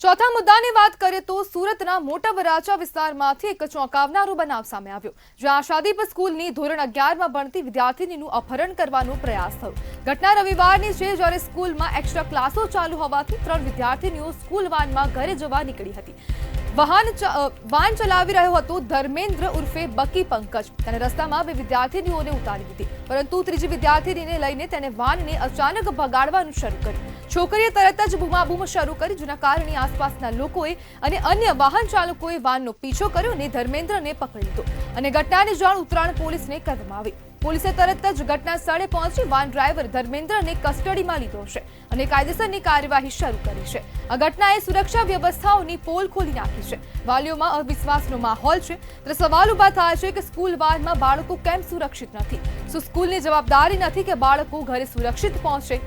ચોથા મુદ્દાની વાત કરીએ તો સુરતના મોટા વરાછા વિસ્તારમાંથી એક ચોંકાવનારો બનાવ સામે આવ્યો, જ્યાં આશાદીપ સ્કૂલની ધોરણ 11માં ભણતી વિદ્યાર્થીનીનું અપહરણ કરવાનો પ્રયાસ થયો। ઘટના રવિવારની છે, જ્યારે સ્કૂલમાં એક્સ્ટ્રા ક્લાસો ચાલુ હોવાથી 3 વિદ્યાર્થીનીઓ સ્કૂલ વાનમાં ઘરે જવા નીકળી હતી। વાન ચલાવી રહ્યો હતો ધર્મેન્દ્ર ઉર્ફે બકી પંકજ। તેને રસ્તામાં 2 વિદ્યાર્થીનીઓને ઉતારી દીધી, પરંતુ ત્રીજી વિદ્યાર્થીનીને લઈને તેને વાનને અચાનક ભગાડવાનું શરૂ કર્યું। છોકરીએ તરત જ બૂમાબૂમ શરૂ કરી, જેના કારણે આસપાસના લોકોએ અને અન્ય વાહન ચાલકોએ વાનનો પીછો કર્યો અને ધર્મેન્દ્રને પકડી લીધો અને ઘટનાની જાણ ઉત્તરાયણ પોલીસને કરવામાં આવી। પોલીસે તરત જ ઘટના સ્થળે પહોંચી વાન ડ્રાઈવર ધર્મેન્દ્રને કસ્ટડીમાં લીધો છે અને કાયદેસરની કાર્યવાહી શરૂ કરી છે। આ ઘટનાએ સુરક્ષા વ્યવસ્થાઓની પોલ ખોલી નાખી છે। વાલીઓમાં અવિશ્વાસનો માહોલ છે, ત્યારે સવાલ ઉભા થાય છે કે સ્કૂલ વાનમાં બાળકો કેમ સુરક્ષિત નથી? શું સ્કૂલની જવાબદારી નથી કે બાળકો ઘરે સુરક્ષિત પહોંચે?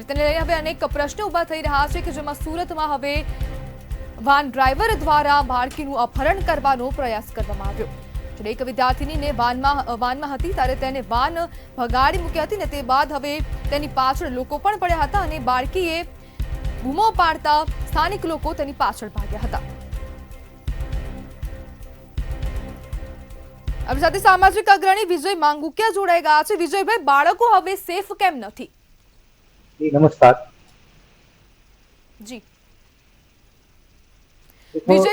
તેને લઈને હવે અનેક પ્રશ્નો ઉભા થઈ રહ્યા છે કે જેમાં સુરતમાં હવે વાન ડ્રાઈવર દ્વારા બાળકીનું અપહરણ કરવાનો પ્રયાસ કરવામાં આવ્યો। એક વિદ્યાર્થીનીને વાનમાં હતી, ત્યારે તેને વાન ભગાડી મૂકી હતી ને તે બાદ હવે તેની પાછળ લોકો પણ પડ્યા હતા અને બાળકીએ બૂમો પાડતા સ્થાનિક લોકો તેની પાછળ ભાગ્યા હતા। આપણી સાથે સામાજિક અગ્રણી વિજય માંગુકિયા જોડાઈ ગયા છે। વિજયભાઈ, બાળકો હવે સેફ કેમ નથી? નમસ્કાર જી વિજય,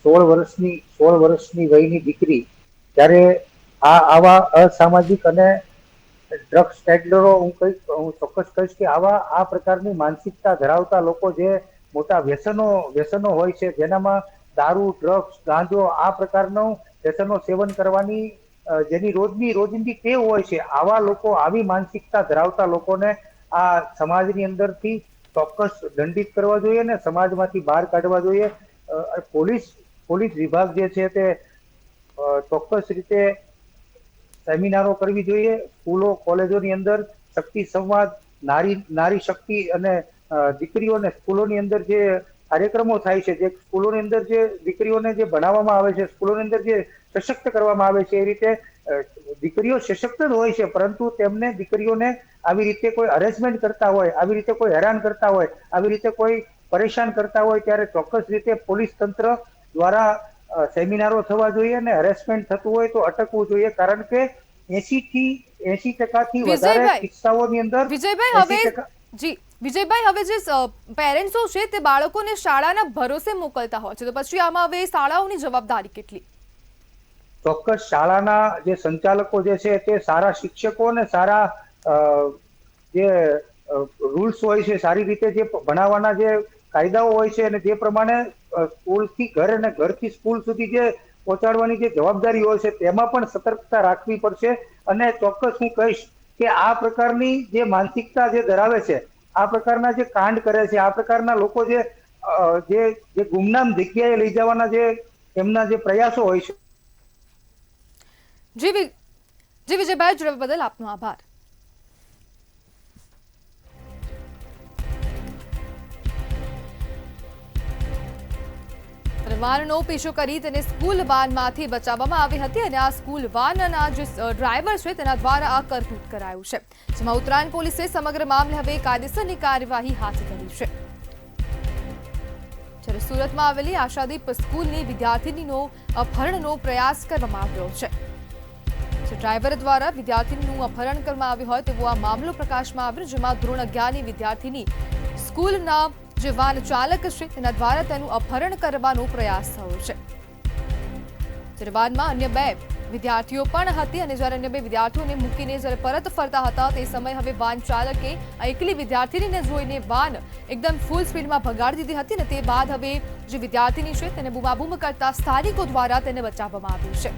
16 વર્ષની વયની દીકરી જ્યારે આવા અસામાજિક અને ડ્રગ્સ પેડલરો, હું ચોક્કસ કહીશ કે આ પ્રકારની માનસિકતા ધરાવતા લોકો જે મોટા વ્યસનો હોય છે, જેનામાં દારૂ, ડ્રગ્સ, ગાંજો આ પ્રકારનું વ્યસનો સેવન કરવાની જેની રોજિંદી ટેવ હોય છે, આવા લોકો, આવી માનસિકતા ધરાવતા લોકોને આ સમાજની અંદરથી ચોક્કસ દંડિત કરવા જોઈએ ને સમાજમાંથી બહાર કાઢવા જોઈએ। પોલીસ વિભાગ જે છે તે ચોક્કસ રીતે સેમિનારો કરવી જોઈએ। સ્કૂલો, કોલેજોની અંદર શક્તિ સંવાદ, નારી શક્તિ અને દીકરીઓને સ્કૂલોની અંદર જે કાર્યક્રમો થાય છે, જે સ્કૂલોની અંદર જે દીકરીઓને જે ભણાવવામાં આવે છે, સ્કૂલોની અંદર જે સશક્ત કરવામાં આવે છે, એ રીતે દીકરીઓ સશક્ત જ હોય છે, પરંતુ તેમને દીકરીઓને આવી રીતે કોઈ હરેસમેન્ટ કરતા હોય, આવી રીતે કોઈ હેરાન કરતા હોય, આવી રીતે કોઈ પરેશાન કરતા હોય, ત્યારે ચોક્કસ રીતે પોલીસ તંત્ર દ્વારા સેમિનારો થવા જોઈએ અને હરેસમેન્ટ થતું હોય તો અટકવું જોઈએ, કારણ કે 80% વધારે કિસ્સાઓની અંદર વિજયભાઈ, હવે જે પેરેન્ટ્સો છે તે બાળકોને શાળાના ભરોસે મોકલતા હોય છે, તો પછી આમાં હવે શાળાઓની જવાબદારી કેટલી? ચોક્કસ શાળાના જે સંચાલકો જે છે તે સારા શિક્ષકો અને સારા જે રૂલ્સ હોય છે, સારી રીતે જે ભણાવવાના જે કાયદાઓ હોય છે અને જે પ્રમાણે સ્કૂલથી ઘર અને ઘરથી સ્કૂલ સુધી જે પહોંચાડવાની જે જવાબદારી હોય છે, તેમાં પણ સતર્કતા રાખવી પડશે। અને ચોક્કસ હું કહીશ કે આ પ્રકારની જે માનસિકતા જે ધરાવે છે, આ પ્રકારના જે કાંડ કરે છે, આ પ્રકારના લોકો જે ગુમનામ જગ્યાએ લઈ જવાના જે એમના જે પ્રયાસો હોય છે। જી વિજયભાઈ, જોડાવા બદલ આપનો આભાર। વાનનો પીછો કરી તેને સ્કૂલ વાનમાંથી બચાવવામાં આવી હતી અને આ સ્કૂલ વાનના જે ડ્રાઈવર છે તેના દ્વારા આ કરતૂત કરાયું છે, જેમાં ઉત્તરાયણ પોલીસે સમગ્ર મામલે હવે કાયદેસરની કાર્યવાહી હાથ ધરી છે। જ્યારે સુરતમાં આવેલી આશાદીપ સ્કૂલની વિદ્યાર્થીનીનો અપહરણનો પ્રયાસ કરવામાં આવ્યો છે। ડ્રાઈવર દ્વારા વિદ્યાર્થીનીનું અપહરણ કરવામાં આવ્યું હોય તેવો આ મામલો પ્રકાશમાં આવ્યો, જેમાં ધોરણ 11ની વિદ્યાર્થીની સ્કૂલના જે વાન ચાલક છે તેના દ્વારા તેનું અપહરણ કરવાનો પ્રયાસ થયો છે। જ્યારે વાનમાં અન્ય 2 વિદ્યાર્થીઓ પણ હતી અને જ્યારે અન્ય 2 વિદ્યાર્થીઓને મૂકીને જ્યારે પરત ફરતા હતા તે સમયે હવે વાન ચાલકે એકલી વિદ્યાર્થીનીને જોઈને વાન એકદમ ફૂલ સ્પીડમાં ભગાડી દીધી હતી અને તે બાદ હવે જે વિદ્યાર્થીની છે તેને બૂમાબૂમ કરતા સ્થાનિકો દ્વારા તેને બચાવવામાં આવ્યું છે।